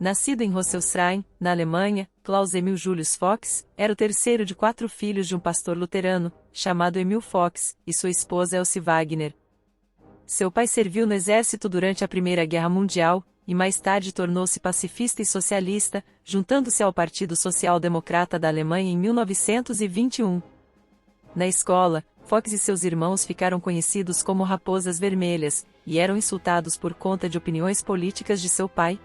Nascido em Rosselshausen, na Alemanha, Klaus Emil Julius Fox era o terceiro de 4 filhos de um pastor luterano, chamado Emil Fox, e sua esposa Elsie Wagner. Seu pai serviu no exército durante a Primeira Guerra Mundial, e mais tarde tornou-se pacifista e socialista, juntando-se ao Partido Social Democrata da Alemanha em 1921. Na escola, Fox e seus irmãos ficaram conhecidos como Raposas Vermelhas, e eram insultados por conta de opiniões políticas de seu pai.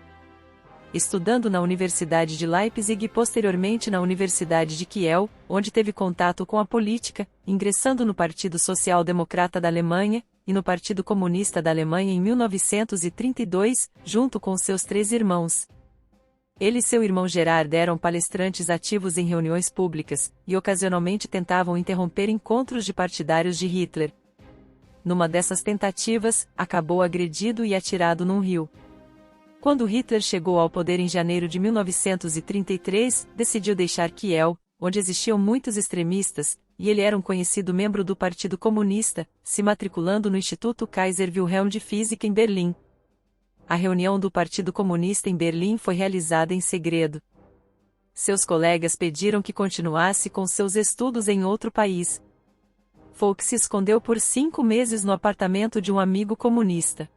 Estudando na Universidade de Leipzig e posteriormente na Universidade de Kiel, onde teve contato com a política, ingressando no Partido Social Democrata da Alemanha, e no Partido Comunista da Alemanha em 1932, junto com seus 3 irmãos. Ele e seu irmão Gerard eram palestrantes ativos em reuniões públicas, e ocasionalmente tentavam interromper encontros de partidários de Hitler. Numa dessas tentativas, acabou agredido e atirado num rio. Quando Hitler chegou ao poder em janeiro de 1933, decidiu deixar Kiel, onde existiam muitos extremistas, e ele era um conhecido membro do Partido Comunista, se matriculando no Instituto Kaiser Wilhelm de Física em Berlim. A reunião do Partido Comunista em Berlim foi realizada em segredo. Seus colegas pediram que continuasse com seus estudos em outro país. Fox se escondeu por 5 meses no apartamento de um amigo comunista.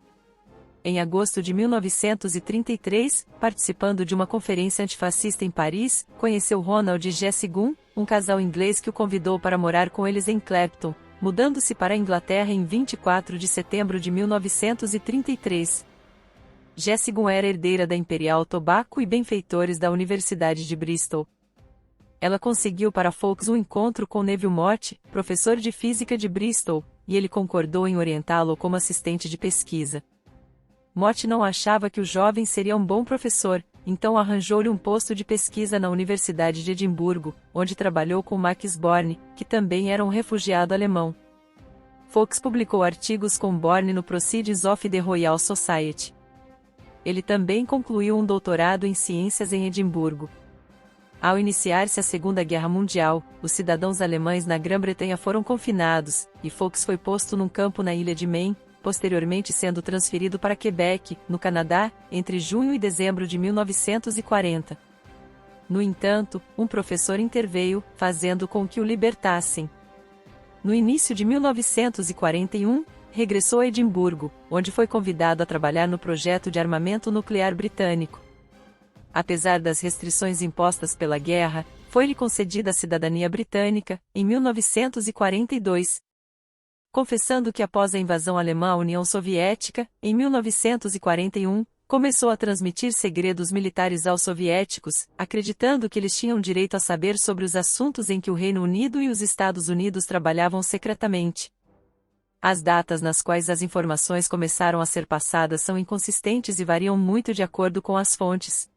Em agosto de 1933, participando de uma conferência antifascista em Paris, conheceu Ronald e Jessie Gunn, um casal inglês que o convidou para morar com eles em Clapton, mudando-se para a Inglaterra em 24 de setembro de 1933. Jessie Gunn era herdeira da Imperial Tobacco e benfeitores da Universidade de Bristol. Ela conseguiu para Fox um encontro com Neville Mott, professor de física de Bristol, e ele concordou em orientá-lo como assistente de pesquisa. Mott não achava que o jovem seria um bom professor, então arranjou-lhe um posto de pesquisa na Universidade de Edimburgo, onde trabalhou com Max Born, que também era um refugiado alemão. Fox publicou artigos com Born no Proceedings of the Royal Society. Ele também concluiu um doutorado em ciências em Edimburgo. Ao iniciar-se a Segunda Guerra Mundial, os cidadãos alemães na Grã-Bretanha foram confinados, e Fox foi posto num campo na ilha de Maine, posteriormente sendo transferido para Quebec, no Canadá, entre junho e dezembro de 1940. No entanto, um professor interveio, fazendo com que o libertassem. No início de 1941, regressou a Edimburgo, onde foi convidado a trabalhar no projeto de armamento nuclear britânico. Apesar das restrições impostas pela guerra, foi-lhe concedida a cidadania britânica, em 1942. Confessando que após a invasão alemã à União Soviética, em 1941, começou a transmitir segredos militares aos soviéticos, acreditando que eles tinham direito a saber sobre os assuntos em que o Reino Unido e os Estados Unidos trabalhavam secretamente. As datas nas quais as informações começaram a ser passadas são inconsistentes e variam muito de acordo com as fontes.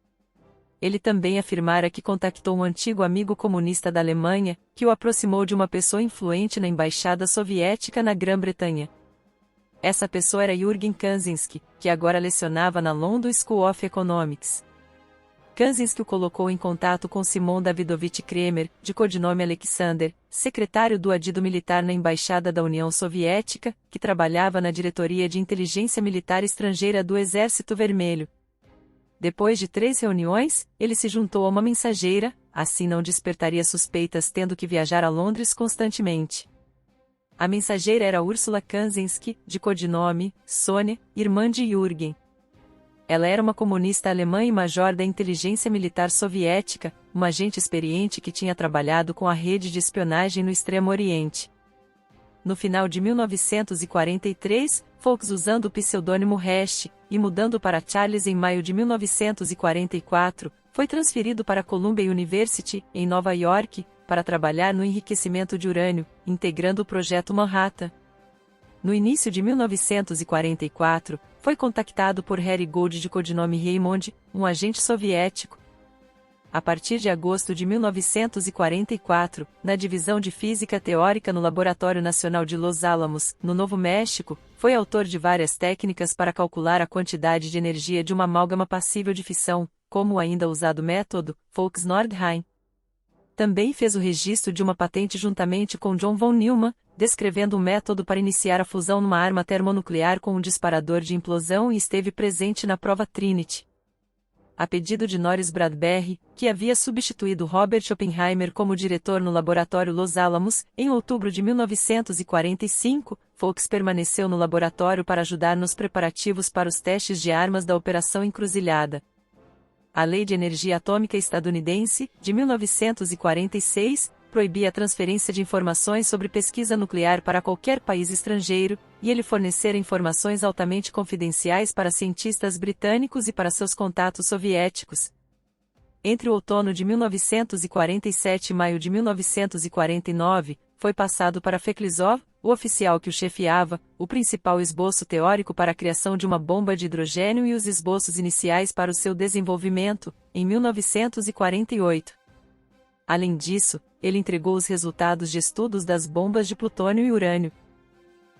Ele também afirmara que contactou um antigo amigo comunista da Alemanha, que o aproximou de uma pessoa influente na embaixada soviética na Grã-Bretanha. Essa pessoa era Jürgen Kaczynski, que agora lecionava na London School of Economics. Kaczynski o colocou em contato com Simon Davidovich Kremer, de codinome Alexander, secretário do adido militar na embaixada da União Soviética, que trabalhava na diretoria de inteligência militar estrangeira do Exército Vermelho. Depois de 3 reuniões, ele se juntou a uma mensageira, assim não despertaria suspeitas tendo que viajar a Londres constantemente. A mensageira era Ursula Kaczynski, de codinome Sônia, irmã de Jürgen. Ela era uma comunista alemã e major da inteligência militar soviética, uma agente experiente que tinha trabalhado com a rede de espionagem no Extremo Oriente. No final de 1943, Fox, usando o pseudônimo Hash, e mudando para Charles em maio de 1944, foi transferido para Columbia University, em Nova York, para trabalhar no enriquecimento de urânio, integrando o Projeto Manhattan. No início de 1944, foi contactado por Harry Gold de codinome Raymond, um agente soviético. A partir de agosto de 1944, na divisão de Física Teórica no Laboratório Nacional de Los Alamos, no Novo México, foi autor de várias técnicas para calcular a quantidade de energia de uma amálgama passível de fissão, como o ainda usado método Fox-Nordheim. Também fez o registro de uma patente juntamente com John von Neumann, descrevendo um método para iniciar a fusão numa arma termonuclear com um disparador de implosão e esteve presente na prova Trinity. a pedido de Norris Bradbury, que havia substituído Robert Oppenheimer como diretor no laboratório Los Alamos. Em outubro de 1945, Fowlkes permaneceu no laboratório para ajudar nos preparativos para os testes de armas da Operação Encruzilhada. A Lei de Energia Atômica estadunidense, de 1946, proibia a transferência de informações sobre pesquisa nuclear para qualquer país estrangeiro, e ele fornecer informações altamente confidenciais para cientistas britânicos e para seus contatos soviéticos. Entre o outono de 1947 e maio de 1949, foi passado para Feklissov, o oficial que o chefiava, o principal esboço teórico para a criação de uma bomba de hidrogênio e os esboços iniciais para o seu desenvolvimento, em 1948. Além disso, ele entregou os resultados de estudos das bombas de plutônio e urânio.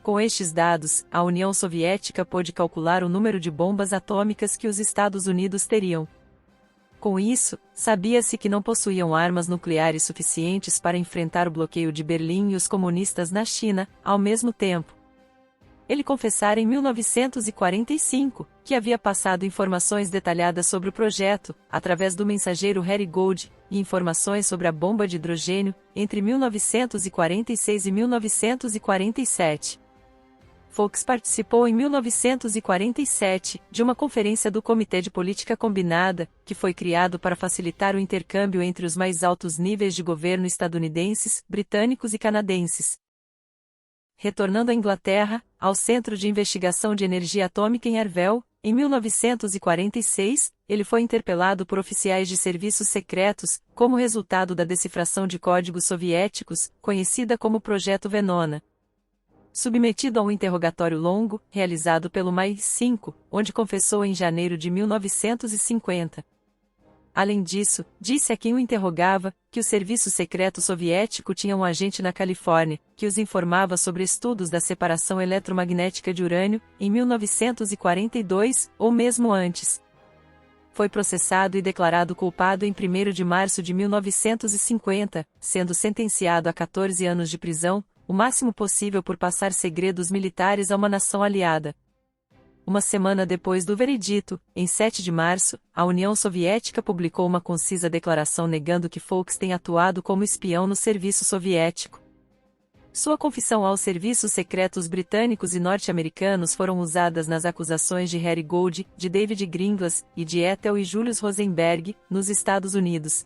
Com estes dados, a União Soviética pôde calcular o número de bombas atômicas que os Estados Unidos teriam. Com isso, sabia-se que não possuíam armas nucleares suficientes para enfrentar o bloqueio de Berlim e os comunistas na China, ao mesmo tempo. Ele confessara em 1945 que havia passado informações detalhadas sobre o projeto, através do mensageiro Harry Gold, e informações sobre a bomba de hidrogênio, entre 1946 e 1947. Fowlkes participou em 1947 de uma conferência do Comitê de Política Combinada, que foi criado para facilitar o intercâmbio entre os mais altos níveis de governo estadunidenses, britânicos e canadenses. Retornando à Inglaterra, ao Centro de Investigação de Energia Atômica em Arvell, em 1946, ele foi interpelado por oficiais de serviços secretos, como resultado da decifração de códigos soviéticos, conhecida como Projeto Venona. Submetido a um interrogatório longo, realizado pelo MI5, onde confessou em janeiro de 1950. Além disso, disse a quem o interrogava, que o serviço secreto soviético tinha um agente na Califórnia, que os informava sobre estudos da separação eletromagnética de urânio, em 1942, ou mesmo antes. Foi processado e declarado culpado em 1º de março de 1950, sendo sentenciado a 14 anos de prisão, o máximo possível por passar segredos militares a uma nação aliada. Uma semana depois do veredito, em 7 de março, a União Soviética publicou uma concisa declaração negando que Fowlkes tenha atuado como espião no serviço soviético. Sua confissão aos serviços secretos britânicos e norte-americanos foram usadas nas acusações de Harry Gold, de David Gringlas e de Ethel e Julius Rosenberg, nos Estados Unidos.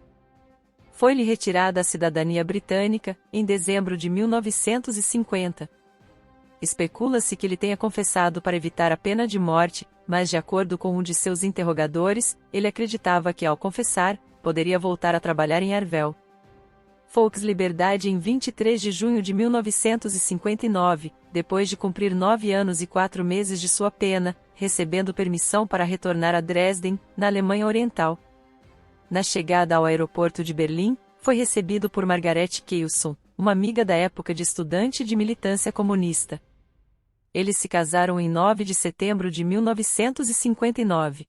Foi-lhe retirada a cidadania britânica, em dezembro de 1950. Especula-se que ele tenha confessado para evitar a pena de morte, mas de acordo com um de seus interrogadores, ele acreditava que ao confessar, poderia voltar a trabalhar em Arvell. Fowlkes liberdade em 23 de junho de 1959, depois de cumprir 9 anos e 4 meses de sua pena, recebendo permissão para retornar a Dresden, na Alemanha Oriental. Na chegada ao aeroporto de Berlim, foi recebido por Margaret Keilson, uma amiga da época de estudante de militância comunista. Eles se casaram em 9 de setembro de 1959.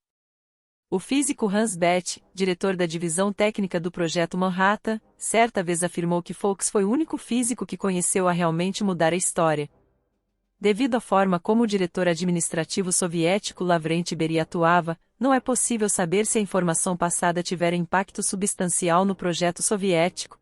O físico Hans Bethe, diretor da divisão técnica do Projeto Manhattan, certa vez afirmou que Fowlkes foi o único físico que conheceu a realmente mudar a história. Devido à forma como o diretor administrativo soviético Lavrent Beria atuava, não é possível saber se a informação passada tivera impacto substancial no projeto soviético.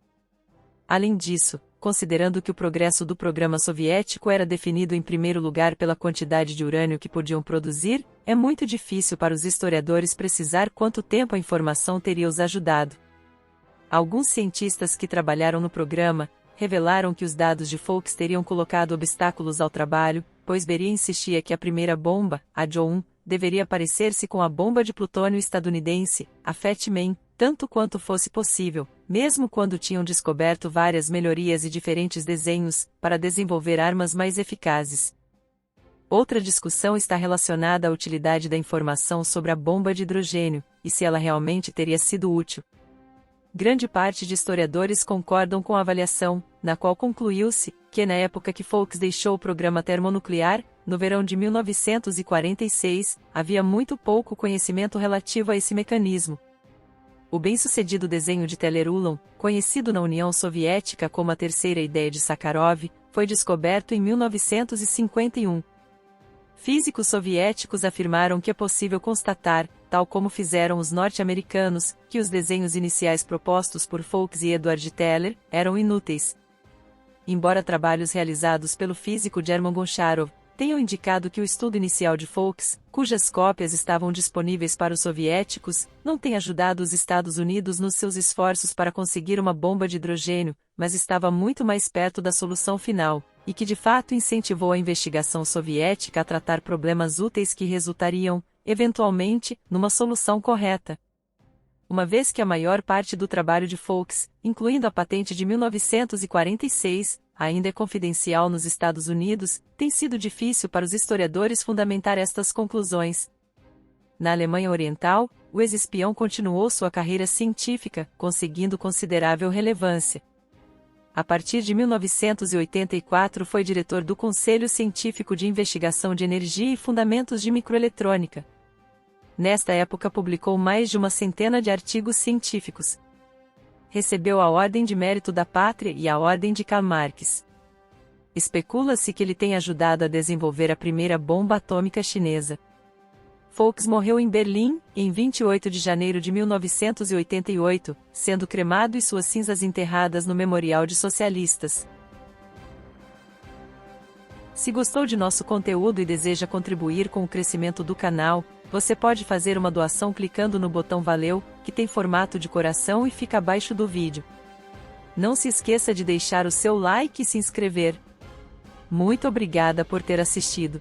Além disso, considerando que o progresso do programa soviético era definido em primeiro lugar pela quantidade de urânio que podiam produzir, é muito difícil para os historiadores precisar quanto tempo a informação teria os ajudado. Alguns cientistas que trabalharam no programa revelaram que os dados de Fowlkes teriam colocado obstáculos ao trabalho, pois Beria insistia que a primeira bomba, a Joe 1, deveria parecer-se com a bomba de plutônio estadunidense, a Fat Man, tanto quanto fosse possível, mesmo quando tinham descoberto várias melhorias e diferentes desenhos, para desenvolver armas mais eficazes. Outra discussão está relacionada à utilidade da informação sobre a bomba de hidrogênio, e se ela realmente teria sido útil. Grande parte de historiadores concordam com a avaliação, na qual concluiu-se que na época que Fowlkes deixou o programa termonuclear, no verão de 1946, havia muito pouco conhecimento relativo a esse mecanismo. O bem-sucedido desenho de Teller-Ullon, conhecido na União Soviética como a terceira ideia de Sakharov, foi descoberto em 1951. Físicos soviéticos afirmaram que é possível constatar tal como fizeram os norte-americanos, que os desenhos iniciais propostos por Fowlkes e Edward Teller eram inúteis. Embora trabalhos realizados pelo físico German Goncharov tenham indicado que o estudo inicial de Fowlkes, cujas cópias estavam disponíveis para os soviéticos, não tem ajudado os Estados Unidos nos seus esforços para conseguir uma bomba de hidrogênio, mas estava muito mais perto da solução final, e que de fato incentivou a investigação soviética a tratar problemas úteis que resultariam, eventualmente, numa solução correta. Uma vez que a maior parte do trabalho de Fowlkes, incluindo a patente de 1946, ainda é confidencial nos Estados Unidos, tem sido difícil para os historiadores fundamentar estas conclusões. Na Alemanha Oriental, o ex-espião continuou sua carreira científica, conseguindo considerável relevância. A partir de 1984 foi diretor do Conselho Científico de Investigação de Energia e Fundamentos de Microeletrônica. Nesta época publicou mais de uma centena de artigos científicos. Recebeu a Ordem de Mérito da Pátria e a Ordem de Karl Marx. Especula-se que ele tenha ajudado a desenvolver a primeira bomba atômica chinesa. Fowlkes morreu em Berlim, em 28 de janeiro de 1988, sendo cremado e suas cinzas enterradas no Memorial de Socialistas. Se gostou de nosso conteúdo e deseja contribuir com o crescimento do canal, você pode fazer uma doação clicando no botão Valeu, que tem formato de coração e fica abaixo do vídeo. Não se esqueça de deixar o seu like e se inscrever. Muito obrigada por ter assistido.